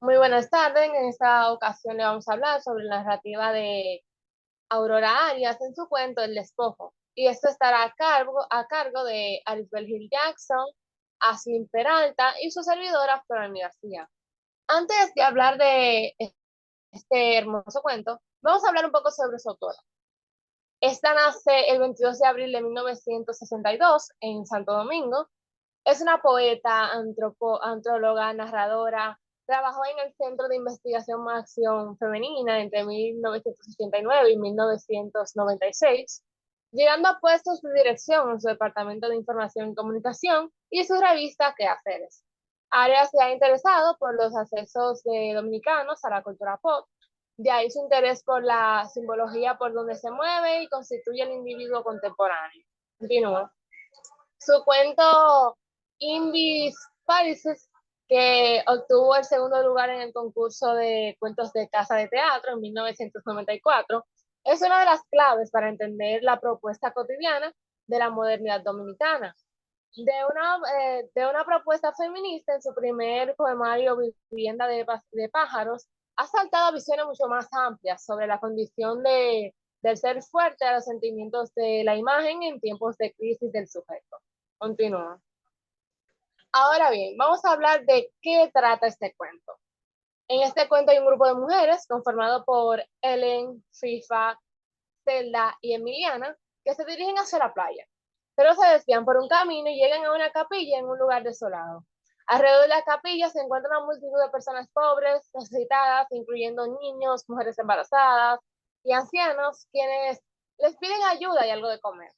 Muy buenas tardes. En esta ocasión le vamos a hablar sobre la narrativa de Aurora Arias en su cuento El Despojo. Y esto estará a cargo de Arisbel Gil Jackson, Aslin Peralta y su servidora Florani García. Antes de hablar de este hermoso cuento, vamos a hablar un poco sobre su autora. Esta nace el 22 de abril de 1962 en Santo Domingo. Es una poeta, antróloga, narradora. Trabajó en el Centro de Investigación y Acción Femenina entre 1989 y 1996, llegando a puestos de dirección en su Departamento de Información y Comunicación y su revista Quehaceres. Arias se ha interesado por los accesos de dominicanos a la cultura pop, de ahí su interés por la simbología por donde se mueve y constituye el individuo contemporáneo. Continúa. Su cuento Invis Parises, que obtuvo el segundo lugar en el concurso de cuentos de Casa de Teatro en 1994, es una de las claves para entender la propuesta cotidiana de la modernidad dominicana. De una propuesta feminista en su primer poemario Vivienda de Pájaros, ha saltado a visiones mucho más amplias sobre la condición del ser fuerte a los sentimientos de la imagen en tiempos de crisis del sujeto. Continúa. Ahora bien, vamos a hablar de qué trata este cuento. En este cuento hay un grupo de mujeres conformado por Ellen, Fifa, Zelda y Emiliana que se dirigen hacia la playa, pero se desvían por un camino y llegan a una capilla en un lugar desolado. Alrededor de la capilla se encuentra una multitud de personas pobres, necesitadas, incluyendo niños, mujeres embarazadas y ancianos, quienes les piden ayuda y algo de comer.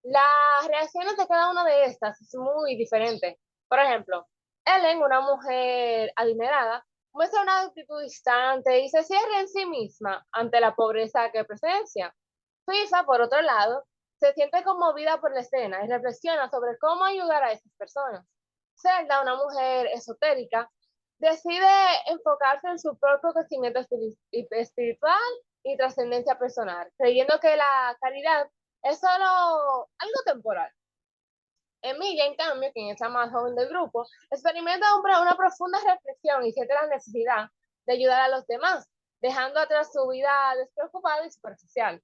Las reacciones de cada una de estas es muy diferente. Por ejemplo, Ellen, una mujer adinerada, muestra una actitud distante y se cierra en sí misma ante la pobreza que presencia. Suiza, por otro lado, se siente conmovida por la escena y reflexiona sobre cómo ayudar a esas personas. Zelda, una mujer esotérica, decide enfocarse en su propio crecimiento espiritual y trascendencia personal, creyendo que la caridad es solo algo temporal. Emilia, en cambio, quien es la más joven del grupo, experimenta una profunda reflexión y siente la necesidad de ayudar a los demás, dejando atrás su vida despreocupada y superficial.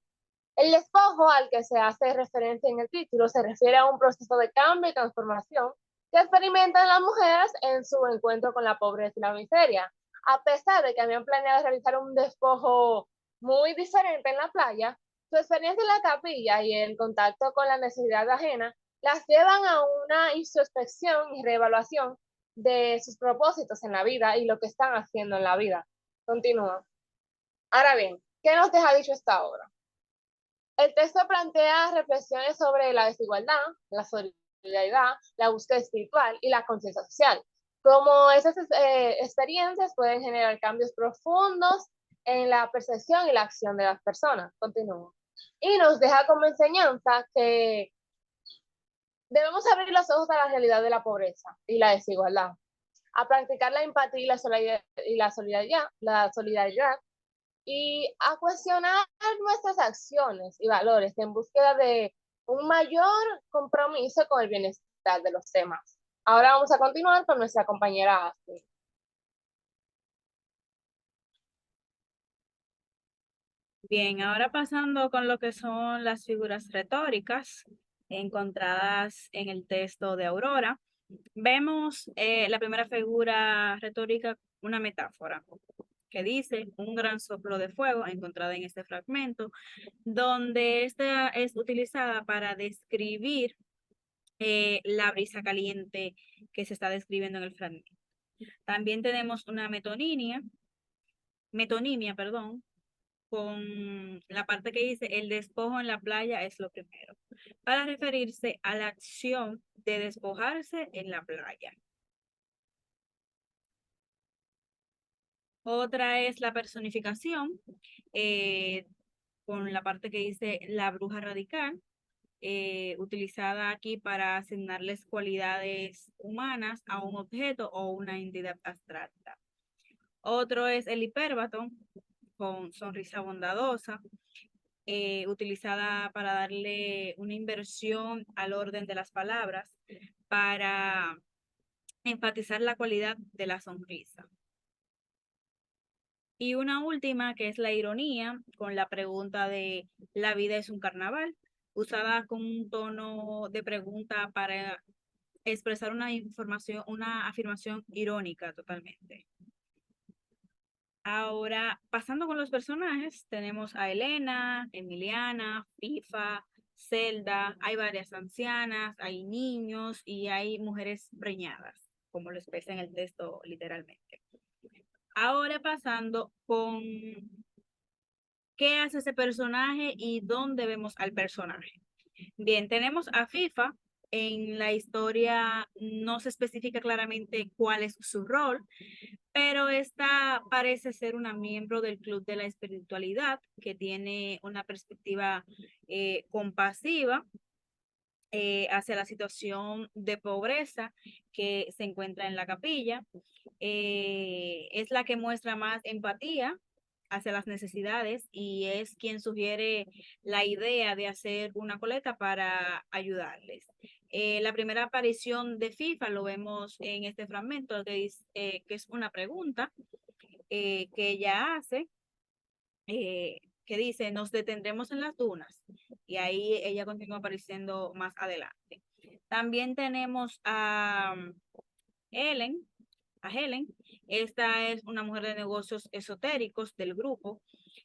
El despojo al que se hace referencia en el título se refiere a un proceso de cambio y transformación que experimentan las mujeres en su encuentro con la pobreza y la miseria. A pesar de que habían planeado realizar un despojo muy diferente en la playa, su experiencia en la capilla y el contacto con la necesidad ajena las llevan a una introspección y reevaluación de sus propósitos en la vida y lo que están haciendo en la vida. Continúa. Ahora bien, ¿qué nos deja dicho esta obra? El texto plantea reflexiones sobre la desigualdad, la solidaridad, la búsqueda espiritual y la conciencia social. Como esas experiencias pueden generar cambios profundos en la percepción y la acción de las personas. Continúo. Y nos deja como enseñanza que debemos abrir los ojos a la realidad de la pobreza y la desigualdad, a practicar la empatía y la solidaridad y a cuestionar nuestras acciones y valores en búsqueda de un mayor compromiso con el bienestar de los demás. Ahora vamos a continuar con nuestra compañera Astrid. Bien, ahora pasando con lo que son las figuras retóricas encontradas en el texto de Aurora, vemos la primera figura retórica, una metáfora que dice un gran soplo de fuego encontrada en este fragmento, donde esta es utilizada para describir la brisa caliente que se está describiendo en el fragmento. También tenemos una metonimia, perdón, con la parte que dice el despojo en la playa es lo primero, para referirse a la acción de despojarse en la playa. Otra es la personificación, eh, con la parte que dice la bruja radical, utilizada aquí para asignarles cualidades humanas a un objeto o una entidad abstracta. Otro es el hipérbato, con sonrisa bondadosa, utilizada para darle una inversión al orden de las palabras, para enfatizar la cualidad de la sonrisa. Y una última que es la ironía, con la pregunta de ¿la vida es un carnaval? Usada con un tono de pregunta para expresar una información, una afirmación irónica totalmente. Ahora, pasando con los personajes, tenemos a Elena, Emiliana, Fifa, Zelda, hay varias ancianas, hay niños y hay mujeres preñadas, como lo expresa en el texto literalmente. Ahora pasando con qué hace ese personaje y dónde vemos al personaje. Bien, tenemos a FIFA. En la historia no se especifica claramente cuál es su rol, pero esta parece ser una miembro del Club de la Espiritualidad que tiene una perspectiva compasiva hacia la situación de pobreza que se encuentra en la capilla. Es la que muestra más empatía hacia las necesidades y es quien sugiere la idea de hacer una colecta para ayudarles. La primera aparición de FIFA lo vemos en este fragmento que es una pregunta que ella hace, que dice, nos detendremos en las dunas y ahí ella continúa apareciendo más adelante. También tenemos Helen, a Helen. Esta es una mujer de negocios esotéricos del grupo.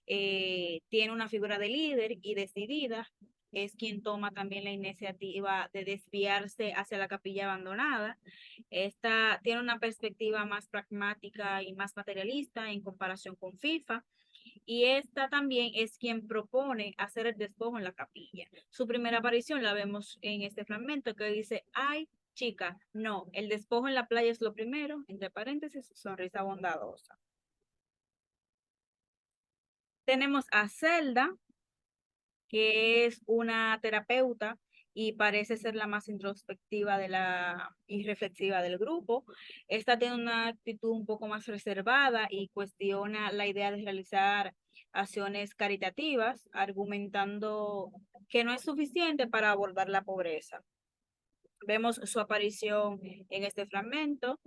Tiene una figura de líder y decidida. Es quien toma también la iniciativa de desviarse hacia la capilla abandonada. Esta tiene una perspectiva más pragmática y más materialista en comparación con FIFA. Y esta también es quien propone hacer el despojo en la capilla. Su primera aparición la vemos en este fragmento que dice, ay, chica, no, el despojo en la playa es lo primero, entre paréntesis, sonrisa bondadosa. Tenemos a Zelda, que es una terapeuta y parece ser la más introspectiva y reflexiva del grupo. Esta tiene una actitud un poco más reservada y cuestiona la idea de realizar acciones caritativas, argumentando que no es suficiente para abordar la pobreza. Vemos su aparición en este fragmento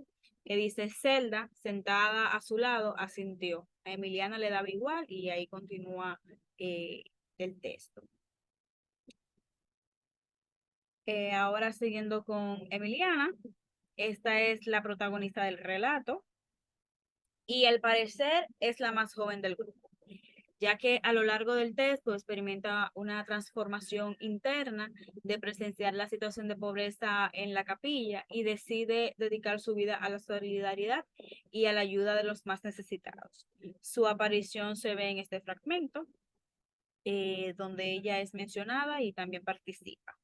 que dice Zelda, sentada a su lado, asintió. A Emiliana le daba igual y ahí continúa el texto. Ahora siguiendo con Emiliana, esta es la protagonista del relato y al parecer es la más joven del grupo, ya que a lo largo del texto experimenta una transformación interna de presenciar la situación de pobreza en la capilla y decide dedicar su vida a la solidaridad y a la ayuda de los más necesitados. Su aparición se ve en este fragmento, donde ella es mencionada y también participa.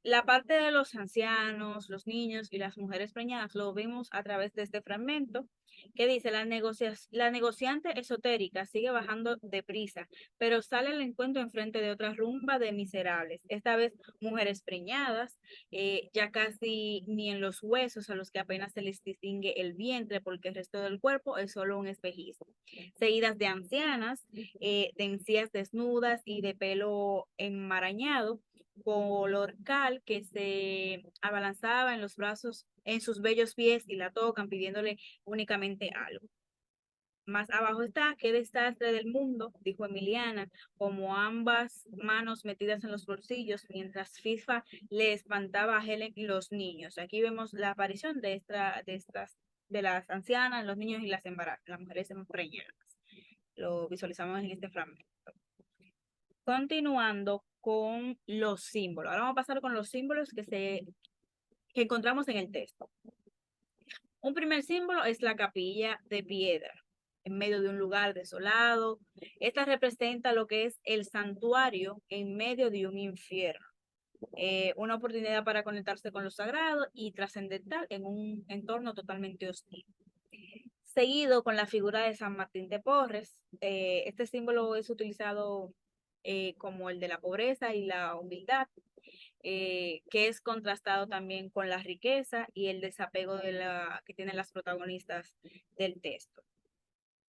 La parte de los ancianos, los niños y las mujeres preñadas lo vemos a través de este fragmento que dice, la negociante esotérica sigue bajando deprisa, pero sale al encuentro enfrente de otra rumba de miserables, esta vez mujeres preñadas, ya casi ni en los huesos a los que apenas se les distingue el vientre porque el resto del cuerpo es solo un espejismo, seguidas de ancianas, de encías desnudas y de pelo enmarañado, color cal que se abalanzaba en los brazos, en sus bellos pies y la tocan pidiéndole únicamente algo. Más abajo está, qué desastre del mundo, dijo Emiliana, como ambas manos metidas en los bolsillos, mientras FIFA le espantaba a Helen y los niños. Aquí vemos la aparición de las ancianas, los niños y las embarazadas, las mujeres preñadas. Lo visualizamos en este fragmento. Continuando con los símbolos. Ahora vamos a pasar con los símbolos que encontramos en el texto. Un primer símbolo es la capilla de piedra, en medio de un lugar desolado. Esta representa lo que es el santuario en medio de un infierno. Una oportunidad para conectarse con lo sagrado y trascendental en un entorno totalmente hostil. Seguido con la figura de San Martín de Porres. Este símbolo es utilizado como el de la pobreza y la humildad, que es contrastado también con la riqueza y el desapego que tienen las protagonistas del texto.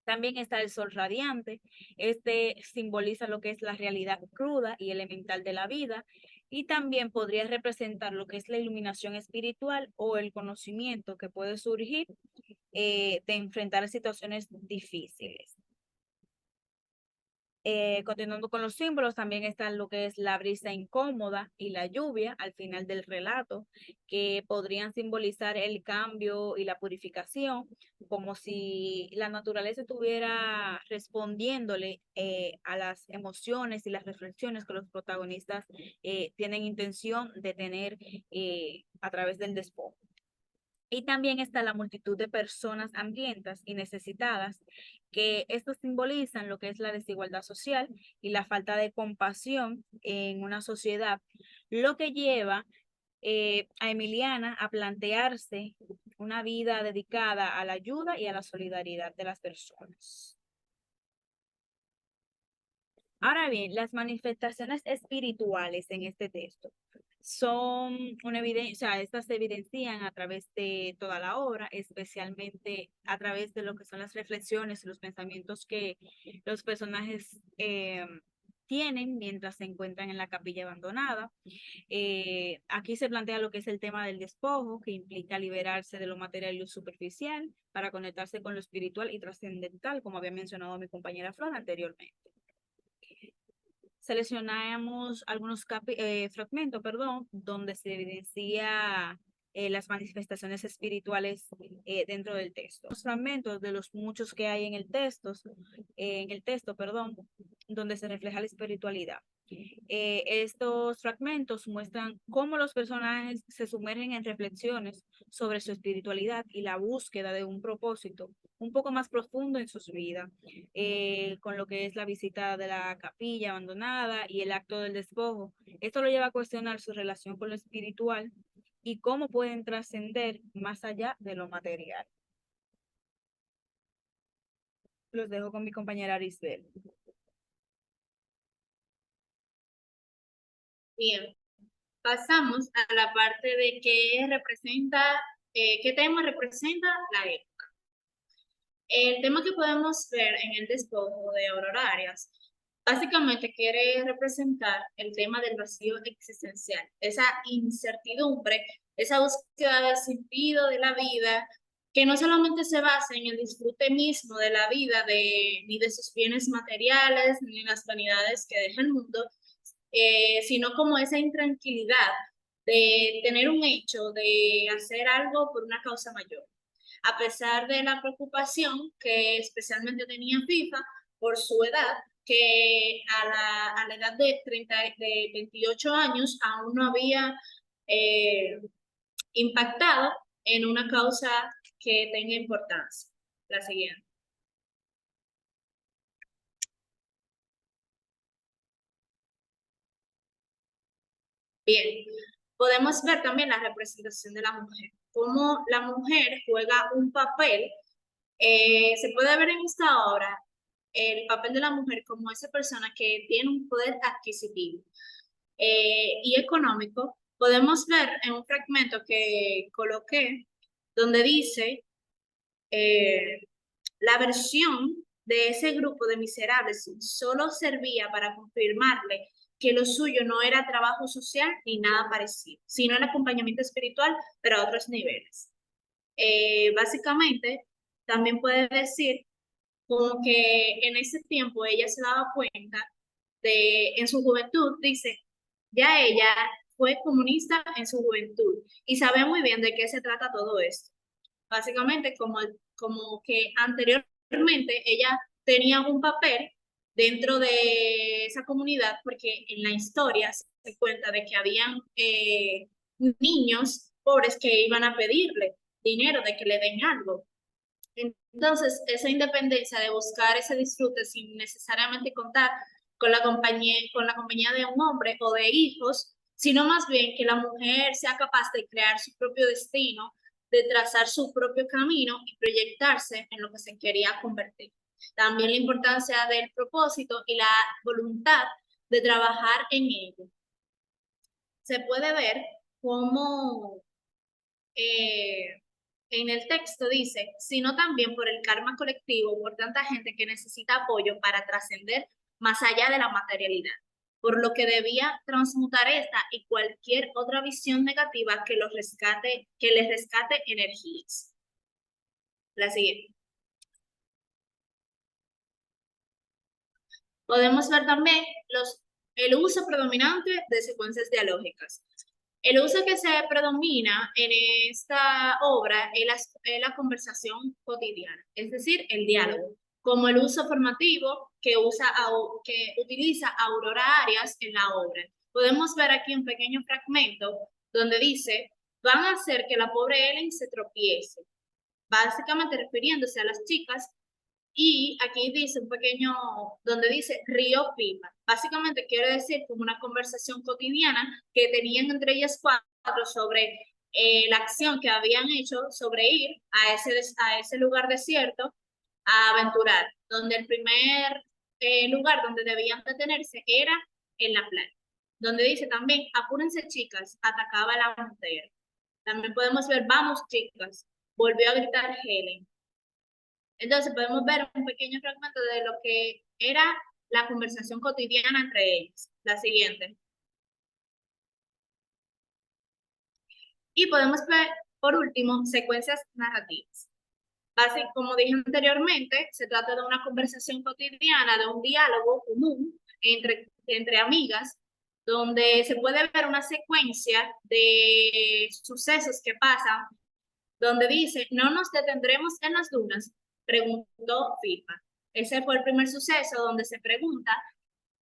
También está el sol radiante. Este simboliza lo que es la realidad cruda y elemental de la vida y también podría representar lo que es la iluminación espiritual o el conocimiento que puede surgir de enfrentar situaciones difíciles. Continuando con los símbolos, también está lo que es la brisa incómoda y la lluvia al final del relato, que podrían simbolizar el cambio y la purificación, como si la naturaleza estuviera respondiéndole a las emociones y las reflexiones que los protagonistas tienen intención de tener a través del despojo. Y también está la multitud de personas hambrientas y necesitadas, que estos simbolizan lo que es la desigualdad social y la falta de compasión en una sociedad, lo que lleva a Emiliana a plantearse una vida dedicada a la ayuda y a la solidaridad de las personas. Ahora bien, las manifestaciones espirituales en este texto son una evidencia, o sea, estas se evidencian a través de toda la obra, especialmente a través de lo que son las reflexiones y los pensamientos que los personajes tienen mientras se encuentran en la capilla abandonada. Aquí se plantea lo que es el tema del despojo, que implica liberarse de lo material y lo superficial para conectarse con lo espiritual y trascendental, como había mencionado mi compañera Flor anteriormente. Seleccionamos algunos fragmentos, perdón, donde se evidencia las manifestaciones espirituales dentro del texto. Los fragmentos de los muchos que hay en el texto, perdón, donde se refleja la espiritualidad. Estos fragmentos muestran cómo los personajes se sumergen en reflexiones sobre su espiritualidad y la búsqueda de un propósito un poco más profundo en sus vidas, con lo que es la visita de la capilla abandonada y el acto del despojo. Esto lo lleva a cuestionar su relación con lo espiritual y cómo pueden trascender más allá de lo material. Los dejo con mi compañera Arisbel. Bien, pasamos a la parte de qué representa, qué tema representa la época. El tema que podemos ver en el despojo de Aurora Arias básicamente quiere representar el tema del vacío existencial, esa incertidumbre, esa búsqueda de sentido de la vida, que no solamente se basa en el disfrute mismo de la vida, ni de sus bienes materiales, ni en las vanidades que deja el mundo, sino como esa intranquilidad de tener un hecho, de hacer algo por una causa mayor. A pesar de la preocupación que especialmente tenía FIFA por su edad, que a la edad de 28 años aún no había impactado en una causa que tenga importancia. La siguiente. Bien, podemos ver también la representación de la mujer, cómo la mujer juega un papel. Se puede ver en esta obra el papel de la mujer como esa persona que tiene un poder adquisitivo y económico. Podemos ver en un fragmento que coloqué donde dice la versión de ese grupo de miserables solo servía para confirmarle que lo suyo no era trabajo social ni nada parecido, sino el acompañamiento espiritual, pero a otros niveles. Básicamente, también puede decir como que en ese tiempo ella se daba cuenta en su juventud, dice, ya ella fue comunista en su juventud y sabe muy bien de qué se trata todo esto. Básicamente, como que anteriormente ella tenía un papel dentro de esa comunidad, porque en la historia se cuenta de que habían niños pobres que iban a pedirle dinero, de que le den algo. Entonces, esa independencia de buscar ese disfrute sin necesariamente contar con la compañía de un hombre o de hijos, sino más bien que la mujer sea capaz de crear su propio destino, de trazar su propio camino y proyectarse en lo que se quería convertir. También la importancia del propósito y la voluntad de trabajar en ello. Se puede ver cómo en el texto dice, sino también por el karma colectivo, por tanta gente que necesita apoyo para trascender más allá de la materialidad, por lo que debía transmutar esta y cualquier otra visión negativa que les rescate energías. La siguiente. Podemos ver también el uso predominante de secuencias dialógicas. El uso que se predomina en esta obra es la conversación cotidiana, es decir, el diálogo, como el uso formativo que utiliza Aurora Arias en la obra. Podemos ver aquí un pequeño fragmento donde dice, van a hacer que la pobre Ellen se tropiece, básicamente refiriéndose a las chicas. Y aquí dice un pequeño, donde dice río pipa. Básicamente quiere decir como una conversación cotidiana que tenían entre ellas cuatro sobre la acción que habían hecho sobre ir a ese lugar desierto a aventurar, donde el primer lugar donde debían detenerse era en la playa. Donde dice también, apúrense chicas, atacaba la mujer. También podemos ver, vamos chicas, volvió a gritar Helen. Entonces podemos ver un pequeño fragmento de lo que era la conversación cotidiana entre ellos. La siguiente. Y podemos ver, por último, secuencias narrativas. Así como dije anteriormente, se trata de una conversación cotidiana, de un diálogo común entre amigas, donde se puede ver una secuencia de sucesos que pasan, donde dice, no nos detendremos en las dunas, preguntó FIFA. Ese fue el primer suceso donde se pregunta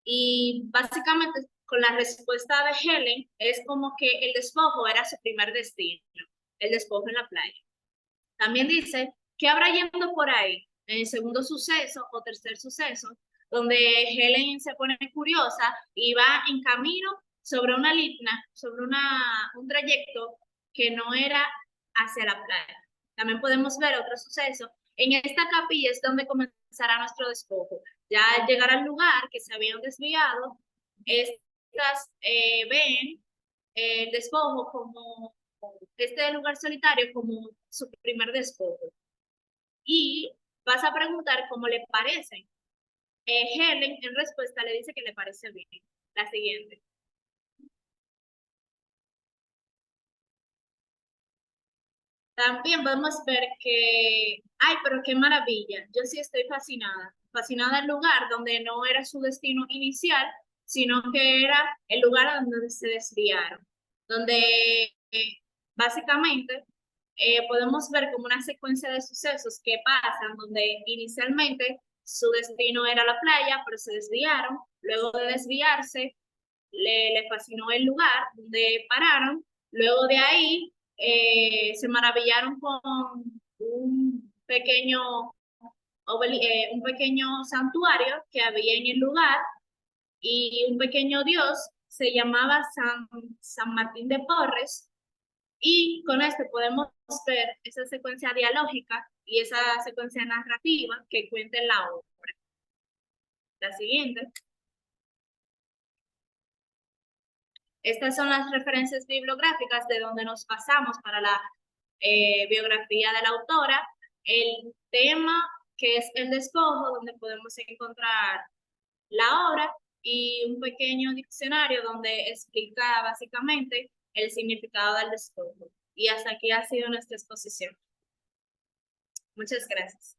y básicamente con la respuesta de Helen es como que el despojo era su primer destino, el despojo en la playa. También dice, ¿qué habrá yendo por ahí? En el segundo suceso o tercer suceso, donde Helen se pone curiosa y va en camino sobre una línea, sobre un trayecto que no era hacia la playa. También podemos ver otro suceso. En esta capilla es donde comenzará nuestro despojo. Ya al llegar al lugar que se habían desviado, estas ven el despojo como este lugar solitario como su primer despojo. Y vas a preguntar cómo le parece. Helen en respuesta le dice que le parece bien. La siguiente. También podemos ver que, ay, pero qué maravilla, yo sí estoy fascinada, fascinada del lugar donde no era su destino inicial, sino que era el lugar donde se desviaron, donde básicamente podemos ver como una secuencia de sucesos que pasan, donde inicialmente su destino era la playa, pero se desviaron, luego de desviarse, le fascinó el lugar donde pararon, luego de ahí se maravillaron con un pequeño santuario que había en el lugar y un pequeño dios se llamaba San Martín de Porres y con este podemos ver esa secuencia dialógica y esa secuencia narrativa que cuenta en la obra. La siguiente. Estas son las referencias bibliográficas de donde nos pasamos para la biografía de la autora, el tema que es el despojo, donde podemos encontrar la obra y un pequeño diccionario donde explica básicamente el significado del despojo. Y hasta aquí ha sido nuestra exposición. Muchas gracias.